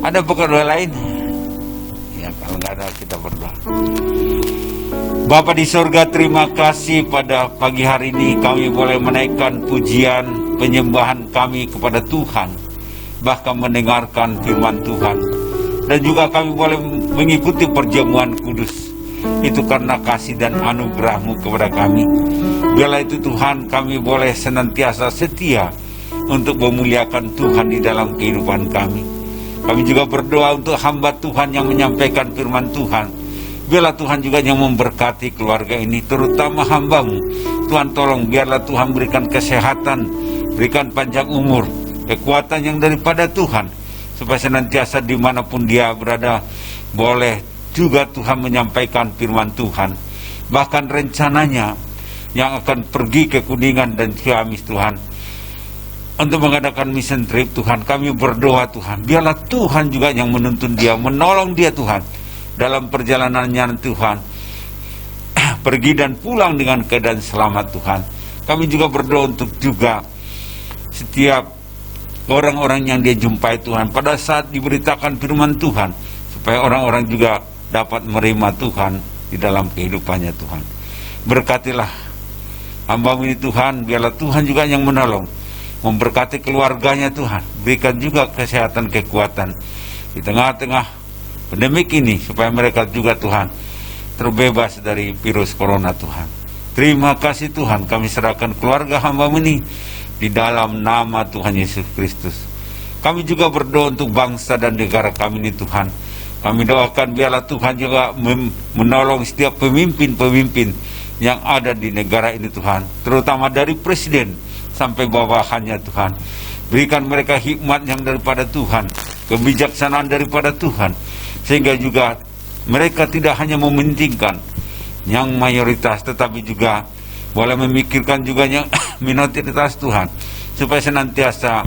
Ada berdoa lain? Ya, kalau nggak ada kita berdoa. Bapa di surga, terima kasih pada pagi hari ini kami boleh menaikkan pujian penyembahan kami kepada Tuhan, bahkan mendengarkan firman Tuhan, dan juga kami boleh mengikuti perjamuan kudus. Itu karena kasih dan anugerah-Mu kepada kami. Biarlah itu Tuhan, kami boleh senantiasa setia untuk memuliakan Tuhan di dalam kehidupan kami. Kami juga berdoa untuk hamba Tuhan yang menyampaikan firman Tuhan. Biarlah Tuhan juga yang memberkati keluarga ini, terutama hamba-Mu. Tuhan tolong, biarlah Tuhan berikan kesehatan, berikan panjang umur, kekuatan yang daripada Tuhan, supaya senantiasa dimanapun dia berada, boleh juga Tuhan menyampaikan firman Tuhan. Bahkan rencananya yang akan pergi ke Kuningan dan Ciamis Tuhan, untuk mengadakan mission trip Tuhan, kami berdoa Tuhan, biarlah Tuhan juga yang menuntun dia, menolong dia Tuhan, dalam perjalanannya Tuhan, pergi dan pulang dengan keadaan selamat Tuhan. Kami juga berdoa untuk juga setiap orang-orang yang dia jumpai Tuhan, pada saat diberitakan firman Tuhan, supaya orang-orang juga dapat menerima Tuhan di dalam kehidupannya Tuhan. Berkatilah hamba-Mu ini Tuhan, biarlah Tuhan juga yang menolong, memberkati keluarganya Tuhan, berikan juga kesehatan, kekuatan di tengah-tengah pandemik ini, supaya mereka juga Tuhan terbebas dari virus corona Tuhan. Terima kasih Tuhan, kami serahkan keluarga hamba-Mu ini di dalam nama Tuhan Yesus Kristus. Kami juga berdoa untuk bangsa dan negara kami ini Tuhan. Kami doakan biarlah Tuhan juga menolong setiap pemimpin-pemimpin yang ada di negara ini Tuhan, terutama dari presiden sampai bawahannya Tuhan. Berikan mereka hikmat yang daripada Tuhan, kebijaksanaan daripada Tuhan, sehingga juga mereka tidak hanya mementingkan yang mayoritas, tetapi juga boleh memikirkan juga yang minoritas Tuhan, supaya senantiasa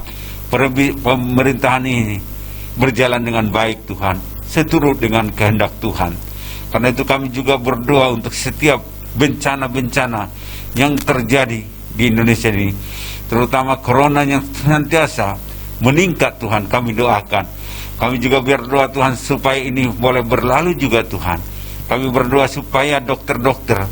pemerintahan ini berjalan dengan baik Tuhan, seturut dengan kehendak Tuhan. Karena itu kami juga berdoa untuk setiap bencana-bencana yang terjadi di Indonesia ini, terutama corona yang senantiasa meningkat Tuhan, kami doakan. Kami juga berdoa Tuhan supaya ini boleh berlalu juga Tuhan. Kami berdoa supaya dokter-dokter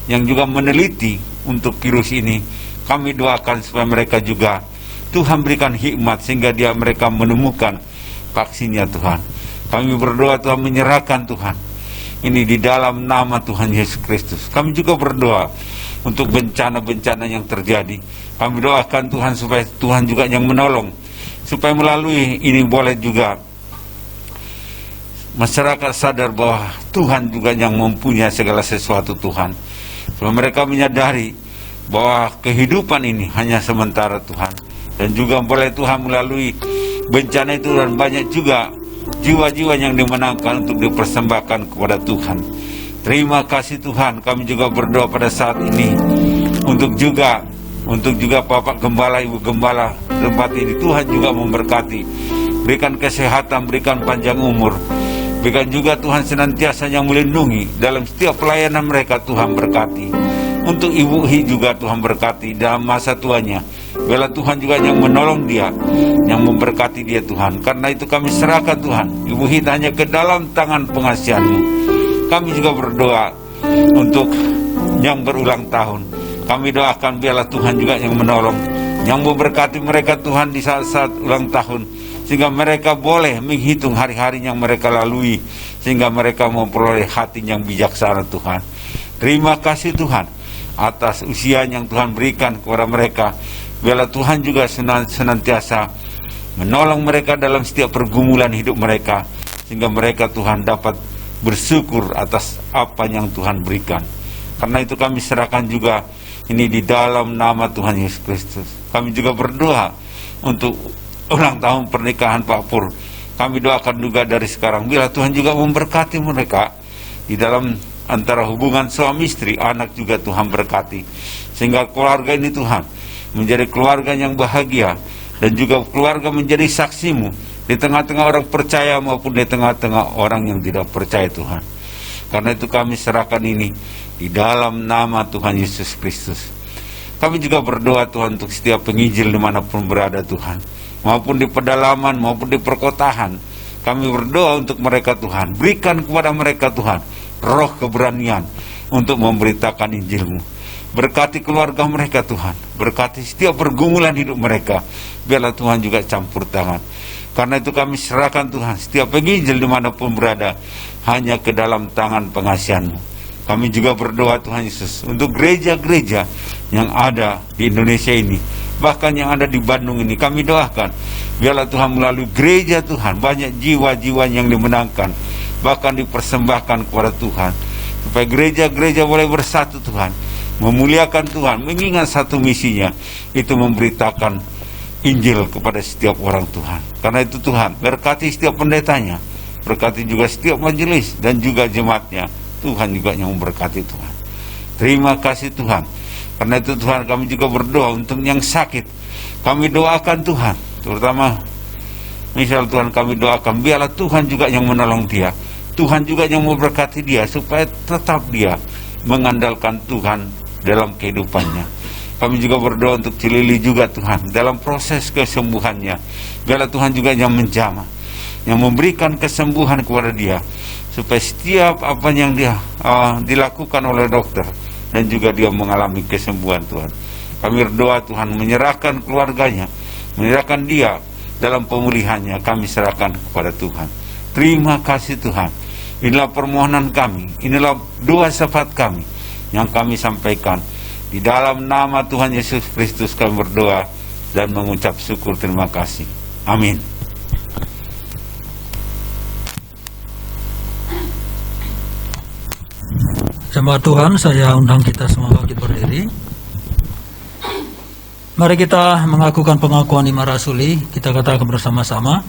yang juga meneliti untuk virus ini, kami doakan supaya mereka juga Tuhan berikan hikmat, sehingga mereka menemukan vaksinnya Tuhan. Kami berdoa Tuhan, menyerahkan Tuhan ini di dalam nama Tuhan Yesus Kristus. Kami juga berdoa untuk bencana-bencana yang terjadi. Kami doakan Tuhan supaya Tuhan juga yang menolong, supaya melalui ini boleh juga masyarakat sadar bahwa Tuhan juga yang mempunyai segala sesuatu Tuhan. Supaya mereka menyadari bahwa kehidupan ini hanya sementara Tuhan. Dan juga boleh Tuhan melalui bencana itu, dan banyak juga jiwa-jiwa yang dimenangkan untuk dipersembahkan kepada Tuhan. Terima kasih Tuhan. Kami juga berdoa pada saat ini untuk juga Bapak Gembala, Ibu Gembala tempat ini, Tuhan juga memberkati, berikan kesehatan, berikan panjang umur, berikan juga Tuhan senantiasa yang melindungi dalam setiap pelayanan mereka. Tuhan berkati untuk Ibu Hi juga, Tuhan berkati dalam masa tuanya. Biarlah Tuhan juga yang menolong dia, yang memberkati dia Tuhan. Karena itu kami serahkan Tuhan Ibu Hi hanya ke dalam tangan pengasihan-Mu. Kami juga berdoa untuk yang berulang tahun. Kami doakan biarlah Tuhan juga yang menolong, yang memberkati mereka Tuhan di saat-saat ulang tahun, sehingga mereka boleh menghitung hari-hari yang mereka lalui, sehingga mereka memperoleh hati yang bijaksana Tuhan. Terima kasih Tuhan atas usia yang Tuhan berikan kepada mereka. Biarlah Tuhan juga senantiasa menolong mereka dalam setiap pergumulan hidup mereka, sehingga mereka Tuhan dapat bersyukur atas apa yang Tuhan berikan. Karena itu kami serahkan juga ini di dalam nama Tuhan Yesus Kristus. Kami juga berdoa untuk ulang tahun pernikahan Pak Pur. Kami doakan juga dari sekarang, biarlah Tuhan juga memberkati mereka di dalam antara hubungan suami istri, anak juga Tuhan berkati, sehingga keluarga ini Tuhan menjadi keluarga yang bahagia, dan juga keluarga menjadi saksi-Mu di tengah-tengah orang percaya maupun di tengah-tengah orang yang tidak percaya Tuhan. Karena itu kami serahkan ini di dalam nama Tuhan Yesus Kristus. Kami juga berdoa Tuhan untuk setiap penginjil dimanapun berada Tuhan, maupun di pedalaman maupun di perkotaan. Kami berdoa untuk mereka Tuhan. Berikan kepada mereka Tuhan roh keberanian untuk memberitakan Injil-Mu. Berkati keluarga mereka Tuhan. Berkati setiap pergumulan hidup mereka. Biarlah Tuhan juga campur tangan. Karena itu kami serahkan Tuhan setiap penginjil dimanapun berada hanya ke dalam tangan pengasihan-Mu. Kami juga berdoa Tuhan Yesus untuk gereja-gereja yang ada di Indonesia ini, bahkan yang ada di Bandung ini. Kami doakan biarlah Tuhan melalui gereja Tuhan banyak jiwa-jiwa yang dimenangkan, bahkan dipersembahkan kepada Tuhan, supaya gereja-gereja boleh bersatu Tuhan, memuliakan Tuhan, mengingat satu misinya, itu memberitakan Injil kepada setiap orang Tuhan. Karena itu Tuhan berkati setiap pendetanya, berkati juga setiap majelis dan juga jemaatnya. Tuhan juga yang memberkati Tuhan. Terima kasih Tuhan. Karena itu Tuhan, kami juga berdoa untuk yang sakit. Kami doakan Tuhan, terutama misal Tuhan, kami doakan biarlah Tuhan juga yang menolong dia, Tuhan juga yang memberkati dia, supaya tetap dia mengandalkan Tuhan dalam kehidupannya. Kami juga berdoa untuk Cilili juga Tuhan, dalam proses kesembuhannya. Biarlah Tuhan juga yang menjamah, yang memberikan kesembuhan kepada dia, supaya setiap apa yang dia dilakukan oleh dokter dan juga dia mengalami kesembuhan Tuhan. Kami berdoa Tuhan, menyerahkan keluarganya, menyerahkan dia dalam pemulihannya, kami serahkan kepada Tuhan. Terima kasih Tuhan. Inilah permohonan kami, inilah doa syafaat kami yang kami sampaikan. Di dalam nama Tuhan Yesus Kristus kami berdoa dan mengucap syukur terima kasih. Amin. Jemaat Tuhan, saya undang kita semua bangkit berdiri. Mari kita mengakukan pengakuan iman rasuli. Kita katakan bersama-sama.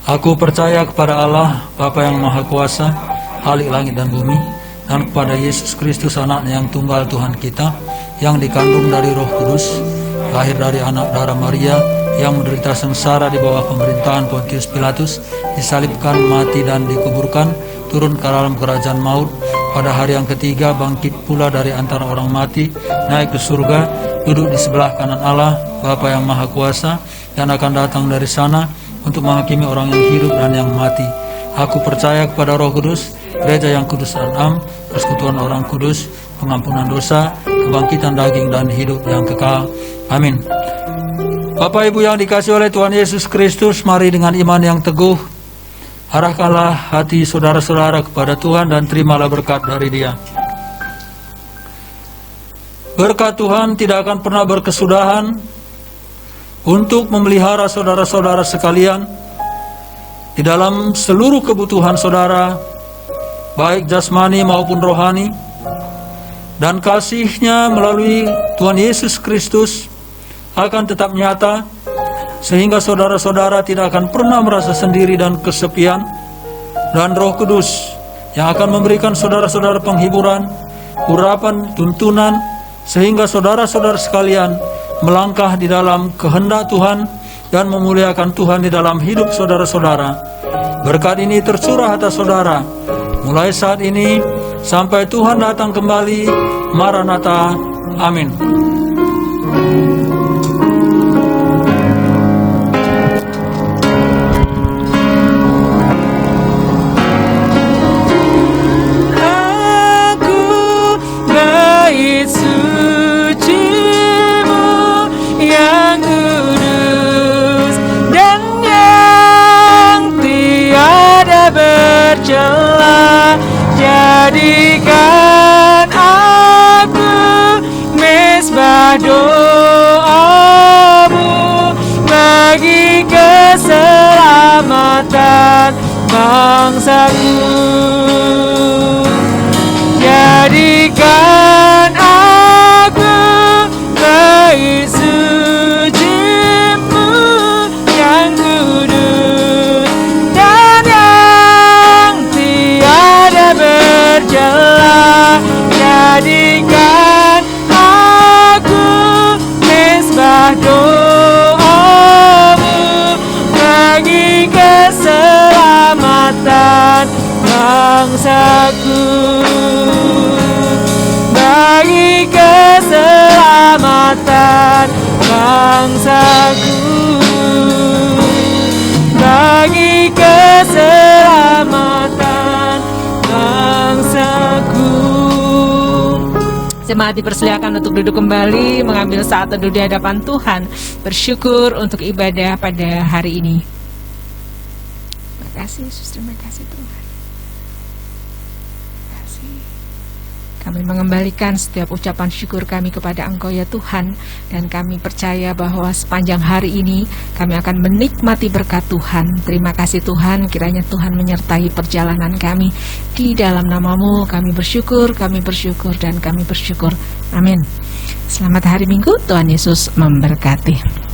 Aku percaya kepada Allah, Bapa yang Maha Kuasa, Khalik langit dan bumi, dan kepada Yesus Kristus anaknya yang tunggal Tuhan kita, yang dikandung dari Roh Kudus, lahir dari anak darah Maria, yang menderita sengsara di bawah pemerintahan Pontius Pilatus, disalibkan, mati dan dikuburkan, turun ke dalam kerajaan maut, pada hari yang ketiga bangkit pula dari antara orang mati, naik ke surga, duduk di sebelah kanan Allah, Bapa yang Maha Kuasa, dan akan datang dari sana untuk menghakimi orang yang hidup dan yang mati. Aku percaya kepada Roh Kudus, gereja yang kudus dan am, persekutuan orang kudus, pengampunan dosa, kebangkitan daging dan hidup yang kekal. Amin. Bapak Ibu yang dikasihi oleh Tuhan Yesus Kristus, mari dengan iman yang teguh arahkanlah hati saudara-saudara kepada Tuhan dan terimalah berkat dari Dia. Berkat Tuhan tidak akan pernah berkesudahan untuk memelihara saudara-saudara sekalian di dalam seluruh kebutuhan saudara, baik jasmani maupun rohani, dan kasih-Nya melalui Tuhan Yesus Kristus akan tetap nyata, sehingga saudara-saudara tidak akan pernah merasa sendiri dan kesepian, dan Roh Kudus yang akan memberikan saudara-saudara penghiburan, urapan, tuntunan, sehingga saudara-saudara sekalian melangkah di dalam kehendak Tuhan dan memuliakan Tuhan di dalam hidup saudara-saudara. Berkat ini tercurah atas saudara mulai saat ini sampai Tuhan datang kembali. Maranatha. Amin. Jadikan aku mesbah doamu bagi keselamatan bangsaku. Jadikan aku bait suci-Mu yang kudus dan yang tiada bercela. Jadikan aku mesbah doamu bagi keselamatan bangsaku, bagi keselamatan bangsaku, bagi keselamatan Jemaat dipersilakan untuk duduk kembali, mengambil saat teduh di hadapan Tuhan, bersyukur untuk ibadah pada hari ini. Terima kasih Yesus, terima kasih Tuhan. Terima kasih. Kami mengembalikan setiap ucapan syukur kami kepada Engkau ya Tuhan, dan kami percaya bahwa sepanjang hari ini kami akan menikmati berkat Tuhan. Terima kasih Tuhan, kiranya Tuhan menyertai perjalanan kami. Di dalam nama-Mu kami bersyukur, dan kami bersyukur. Amin. Selamat hari Minggu, Tuhan Yesus memberkati.